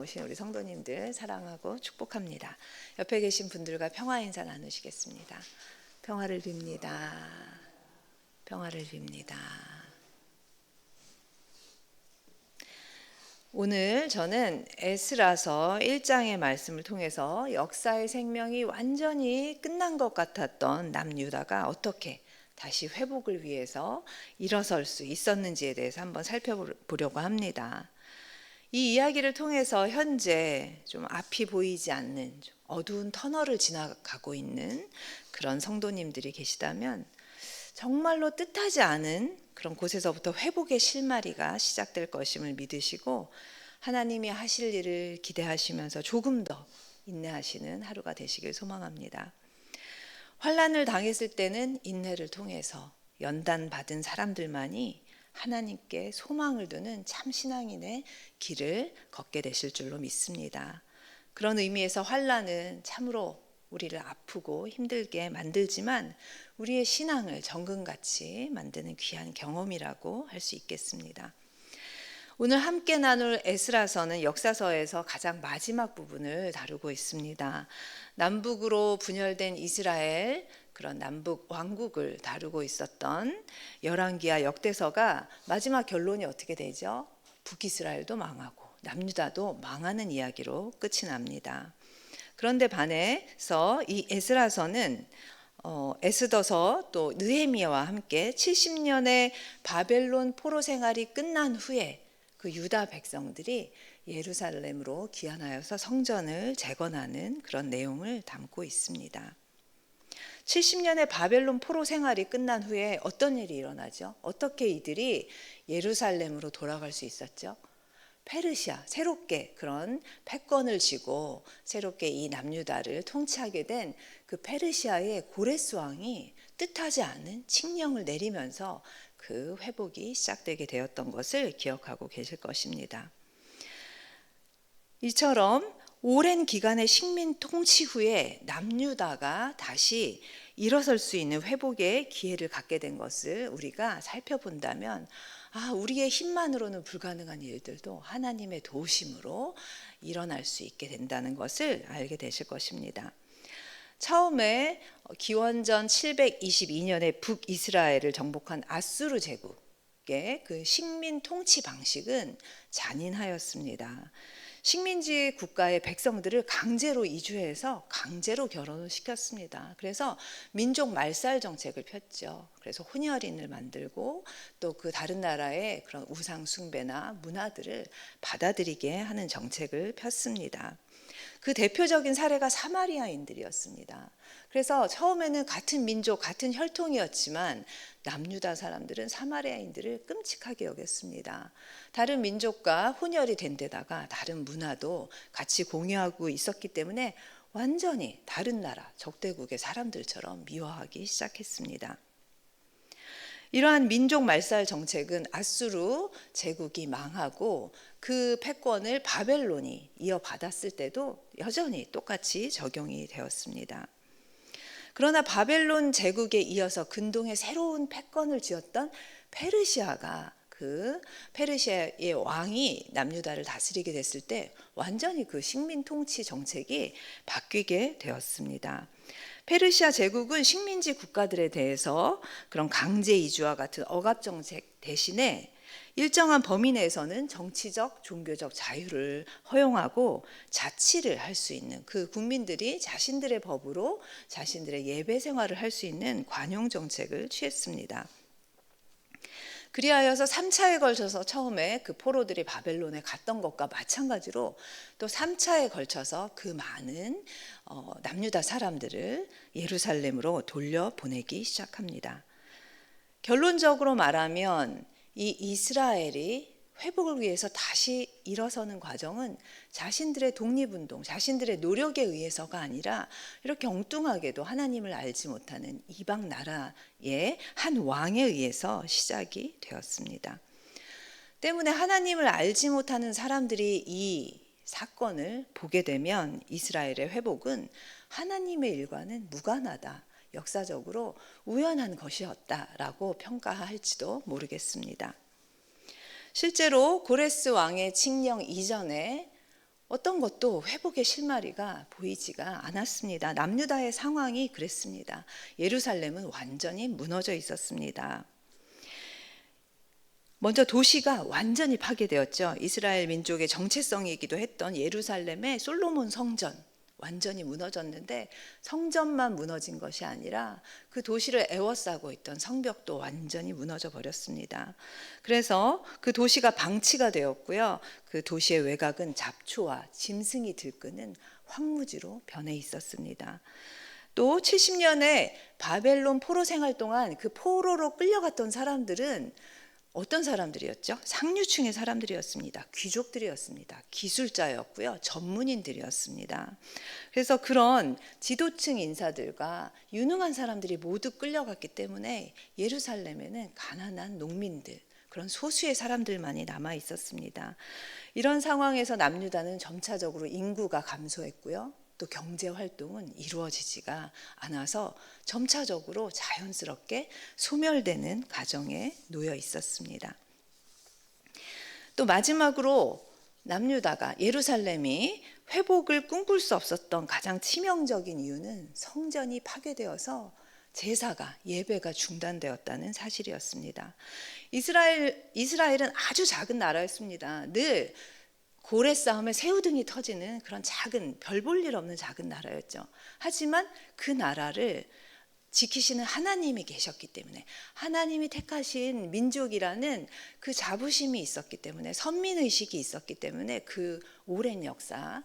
오신 우리 성도님들 사랑하고 축복합니다. 옆에 계신 분들과 평화 인사 나누시겠습니다. 평화를 빕니다. 평화를 빕니다. 오늘 저는 에스라서 1장의 말씀을 통해서 역사의 생명이 완전히 끝난 것 같았던 남유다가 어떻게 다시 회복을 위해서 일어설 수 있었는지에 대해서 한번 살펴보려고 합니다. 이 이야기를 통해서 현재 좀 앞이 보이지 않는 좀 어두운 터널을 지나가고 있는 그런 성도님들이 계시다면 정말로 뜻하지 않은 그런 곳에서부터 회복의 실마리가 시작될 것임을 믿으시고 하나님이 하실 일을 기대하시면서 조금 더 인내하시는 하루가 되시길 소망합니다. 환난을 당했을 때는 인내를 통해서 연단받은 사람들만이 하나님께 소망을 두는 참 신앙인의 길을 걷게 되실 줄로 믿습니다. 그런 의미에서 환난은 참으로 우리를 아프고 힘들게 만들지만 우리의 신앙을 정금같이 만드는 귀한 경험이라고 할 수 있겠습니다. 오늘 함께 나눌 에스라서는 역사서에서 가장 마지막 부분을 다루고 있습니다. 남북으로 분열된 이스라엘, 그런 남북 왕국을 다루고 있었던 열왕기하 역대서가 마지막 결론이 어떻게 되죠? 북이스라엘도 망하고 남유다도 망하는 이야기로 끝이 납니다. 그런데 반해서 이 에스라서는 에스더서 또 느헤미야와 함께 70년의 바벨론 포로 생활이 끝난 후에 그 유다 백성들이 예루살렘으로 귀환하여서 성전을 재건하는 그런 내용을 담고 있습니다. 70년의 바벨론 포로 생활이 끝난 후에 어떤 일이 일어나죠? 어떻게 이들이 예루살렘으로 돌아갈 수 있었죠? 페르시아, 새롭게 그런 패권을 쥐고 새롭게 이 남유다를 통치하게 된 그 페르시아의 고레스 왕이 뜻하지 않은 칙령을 내리면서 그 회복이 시작되게 되었던 것을 기억하고 계실 것입니다. 이처럼 오랜 기간의 식민 통치 후에 남유다가 다시 일어설 수 있는 회복의 기회를 갖게 된 것을 우리가 살펴본다면 우리의 힘만으로는 불가능한 일들도 하나님의 도우심으로 일어날 수 있게 된다는 것을 알게 되실 것입니다. 처음에 기원전 722년에 북이스라엘을 정복한 아수르 제국의 그 식민 통치 방식은 잔인하였습니다. 식민지 국가의 백성들을 강제로 이주해서 강제로 결혼을 시켰습니다. 그래서 민족 말살 정책을 폈죠. 그래서 혼혈인을 만들고 또 그 다른 나라의 그런 우상 숭배나 문화들을 받아들이게 하는 정책을 폈습니다. 그 대표적인 사례가 사마리아인들이었습니다. 그래서 처음에는 같은 민족, 같은 혈통이었지만 남유다 사람들은 사마리아인들을 끔찍하게 여겼습니다. 다른 민족과 혼혈이 된 데다가 다른 문화도 같이 공유하고 있었기 때문에 완전히 다른 나라, 적대국의 사람들처럼 미워하기 시작했습니다. 이러한 민족 말살 정책은 아수르 제국이 망하고 그 패권을 바벨론이 이어받았을 때도 여전히 똑같이 적용이 되었습니다. 그러나 바벨론 제국에 이어서 근동에 새로운 패권을 쥐었던 페르시아가 그 페르시아의 왕이 남유다를 다스리게 됐을 때 완전히 그 식민 통치 정책이 바뀌게 되었습니다. 페르시아 제국은 식민지 국가들에 대해서 그런 강제 이주와 같은 억압 정책 대신에 일정한 범위 내에서는 정치적, 종교적 자유를 허용하고 자치를 할 수 있는 그 국민들이 자신들의 법으로 자신들의 예배 생활을 할 수 있는 관용 정책을 취했습니다. 그리하여서 3차에 걸쳐서 처음에 그 포로들이 바벨론에 갔던 것과 마찬가지로 또 3차에 걸쳐서 그 많은 남유다 사람들을 예루살렘으로 돌려보내기 시작합니다. 결론적으로 말하면 이 이스라엘이 회복을 위해서 다시 일어서는 과정은 자신들의 독립운동, 자신들의 노력에 의해서가 아니라 이렇게 엉뚱하게도 하나님을 알지 못하는 이방 나라의 한 왕에 의해서 시작이 되었습니다. 때문에 하나님을 알지 못하는 사람들이 이 사건을 보게 되면 이스라엘의 회복은 하나님의 일과는 무관하다, 역사적으로 우연한 것이었다라고 평가할지도 모르겠습니다. 실제로 고레스 왕의 칙령 이전에 어떤 것도 회복의 실마리가 보이지가 않았습니다. 남유다의 상황이 그랬습니다. 예루살렘은 완전히 무너져 있었습니다. 먼저 도시가 완전히 파괴되었죠. 이스라엘 민족의 정체성이기도 했던 예루살렘의 솔로몬 성전 완전히 무너졌는데, 성전만 무너진 것이 아니라 그 도시를 에워싸고 있던 성벽도 완전히 무너져 버렸습니다. 그래서 그 도시가 방치가 되었고요. 그 도시의 외곽은 잡초와 짐승이 들끓는 황무지로 변해 있었습니다. 또 70년의 바벨론 포로 생활 동안 그 포로로 끌려갔던 사람들은 어떤 사람들이었죠? 상류층의 사람들이었습니다. 귀족들이었습니다. 기술자였고요. 전문인들이었습니다. 그래서 그런 지도층 인사들과 유능한 사람들이 모두 끌려갔기 때문에 예루살렘에는 가난한 농민들, 그런 소수의 사람들만이 남아 있었습니다. 이런 상황에서 남유다는 점차적으로 인구가 감소했고요. 또 경제 활동은 이루어지지가 않아서 점차적으로 자연스럽게 소멸되는 과정에 놓여 있었습니다. 또 마지막으로 남유다가, 예루살렘이 회복을 꿈꿀 수 없었던 가장 치명적인 이유는 성전이 파괴되어서 제사가, 예배가 중단되었다는 사실이었습니다. 이스라엘은 아주 작은 나라였습니다. 늘 고래 싸움에 새우등이 터지는 그런 작은, 별 볼 일 없는 작은 나라였죠. 하지만 그 나라를 지키시는 하나님이 계셨기 때문에, 하나님이 택하신 민족이라는 그 자부심이 있었기 때문에, 선민의식이 있었기 때문에 그 오랜 역사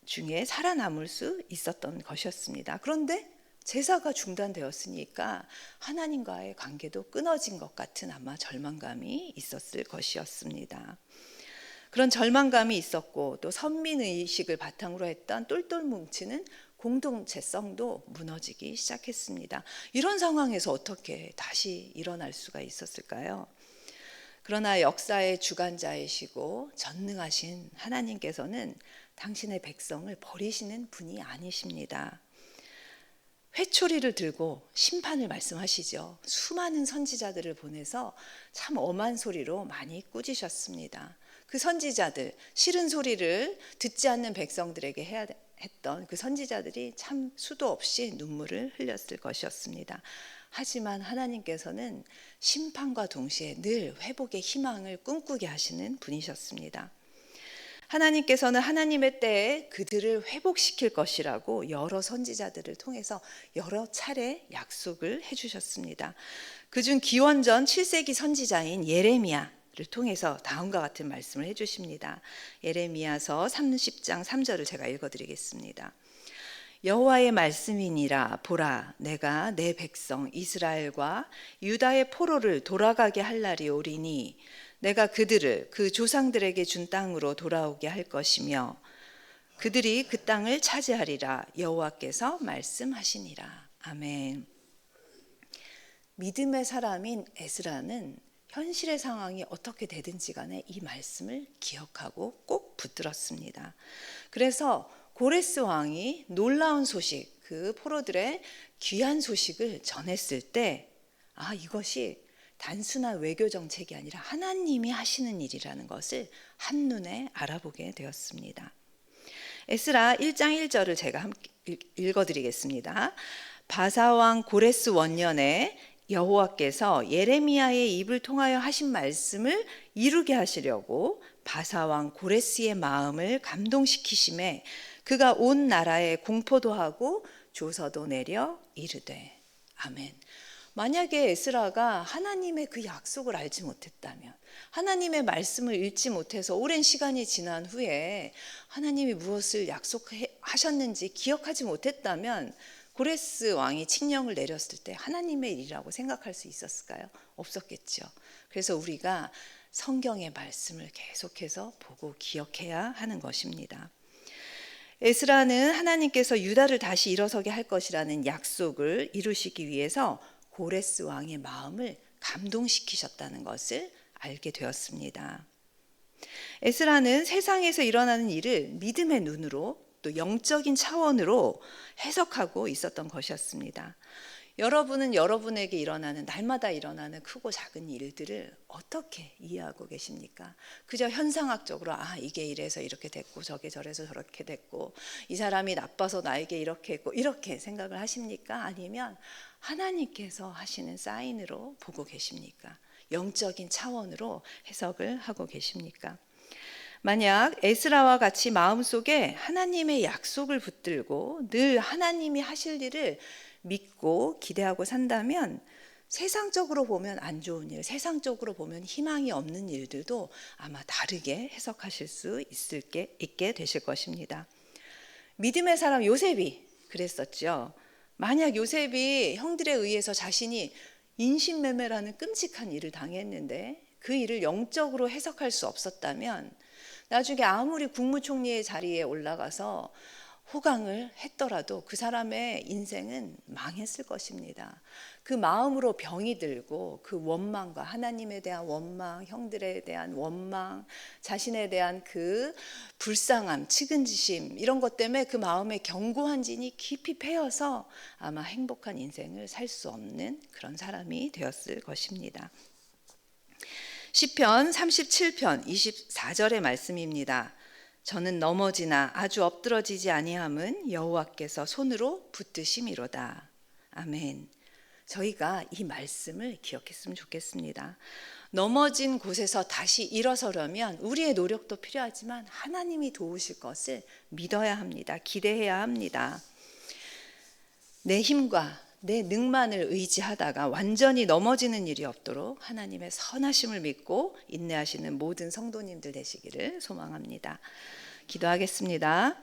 중에 살아남을 수 있었던 것이었습니다. 그런데 제사가 중단되었으니까 하나님과의 관계도 끊어진 것 같은 아마 절망감이 있었을 것이었습니다. 그런 절망감이 있었고, 또 선민의식을 바탕으로 했던 똘똘 뭉치는 공동체성도 무너지기 시작했습니다. 이런 상황에서 어떻게 다시 일어날 수가 있었을까요? 그러나 역사의 주관자이시고 전능하신 하나님께서는 당신의 백성을 버리시는 분이 아니십니다. 회초리를 들고 심판을 말씀하시죠. 수많은 선지자들을 보내서 참 엄한 소리로 많이 꾸짖으셨습니다. 그 선지자들, 싫은 소리를 듣지 않는 백성들에게 해야 했던 그 선지자들이 참 수도 없이 눈물을 흘렸을 것이었습니다. 하지만 하나님께서는 심판과 동시에 늘 회복의 희망을 꿈꾸게 하시는 분이셨습니다. 하나님께서는 하나님의 때에 그들을 회복시킬 것이라고 여러 선지자들을 통해서 여러 차례 약속을 해주셨습니다. 그중 기원전 7세기 선지자인 예레미야를 통해서 다음과 같은 말씀을 해주십니다. 예레미야서 30장 3절을 제가 읽어드리겠습니다. 여호와의 말씀이니라. 보라, 내가 내 백성 이스라엘과 유다의 포로를 돌아가게 할 날이 오리니 내가 그들을 그 조상들에게 준 땅으로 돌아오게 할 것이며 그들이 그 땅을 차지하리라. 여호와께서 말씀하시니라. 아멘. 믿음의 사람인 에스라는 현실의 상황이 어떻게 되든지 간에 이 말씀을 기억하고 꼭 붙들었습니다. 그래서 고레스 왕이 놀라운 소식, 그 포로들의 귀한 소식을 전했을 때, 이것이 단순한 외교 정책이 아니라 하나님이 하시는 일이라는 것을 한눈에 알아보게 되었습니다. 에스라 1장 1절을 제가 함께 읽어드리겠습니다. 바사왕 고레스 원년에 여호와께서 예레미야의 입을 통하여 하신 말씀을 이루게 하시려고 바사왕 고레스의 마음을 감동시키심에 그가 온 나라에 공포도 하고 조서도 내려 이르되. 아멘. 만약에 에스라가 하나님의 그 약속을 알지 못했다면, 하나님의 말씀을 읽지 못해서 오랜 시간이 지난 후에 하나님이 무엇을 약속하셨는지 기억하지 못했다면 고레스 왕이 칙령을 내렸을 때 하나님의 일이라고 생각할 수 있었을까요? 없었겠죠. 그래서 우리가 성경의 말씀을 계속해서 보고 기억해야 하는 것입니다. 에스라는 하나님께서 유다를 다시 일어서게 할 것이라는 약속을 이루시기 위해서 고레스 왕의 마음을 감동시키셨다는 것을 알게 되었습니다. 에스라는 세상에서 일어나는 일을 믿음의 눈으로 또 영적인 차원으로 해석하고 있었던 것이었습니다. 여러분은 여러분에게 일어나는 날마다 일어나는 크고 작은 일들을 어떻게 이해하고 계십니까? 그저 현상학적으로 이게 이래서 이렇게 됐고 저게 저래서 저렇게 됐고 이 사람이 나빠서 나에게 이렇게 했고 이렇게 생각을 하십니까? 아니면 하나님께서 하시는 사인으로 보고 계십니까? 영적인 차원으로 해석을 하고 계십니까? 만약 에스라와 같이 마음속에 하나님의 약속을 붙들고 늘 하나님이 하실 일을 믿고 기대하고 산다면 세상적으로 보면 안 좋은 일, 세상적으로 보면 희망이 없는 일들도 아마 다르게 해석하실 수 있게 되실 것입니다. 믿음의 사람 요셉이 그랬었죠. 만약 요셉이 형들에 의해서 자신이 인신매매라는 끔찍한 일을 당했는데 그 일을 영적으로 해석할 수 없었다면 나중에 아무리 국무총리의 자리에 올라가서 호강을 했더라도 그 사람의 인생은 망했을 것입니다. 그 마음으로 병이 들고 그 원망과 하나님에 대한 원망, 형들에 대한 원망, 자신에 대한 그 불쌍함, 측은지심 이런 것 때문에 그 마음에 견고한 진이 깊이 패여서 아마 행복한 인생을 살 수 없는 그런 사람이 되었을 것입니다. 시편 37편 24절의 말씀입니다. 저는 넘어지나 아주 엎드러지지 아니함은 여호와께서 손으로 붙드심이로다. 아멘. 저희가 이 말씀을 기억했으면 좋겠습니다. 넘어진 곳에서 다시 일어서려면 우리의 노력도 필요하지만 하나님이 도우실 것을 믿어야 합니다. 기대해야 합니다. 내 힘과 내 능만을 의지하다가 완전히 넘어지는 일이 없도록 하나님의 선하심을 믿고 인내하시는 모든 성도님들 되시기를 소망합니다. 기도하겠습니다.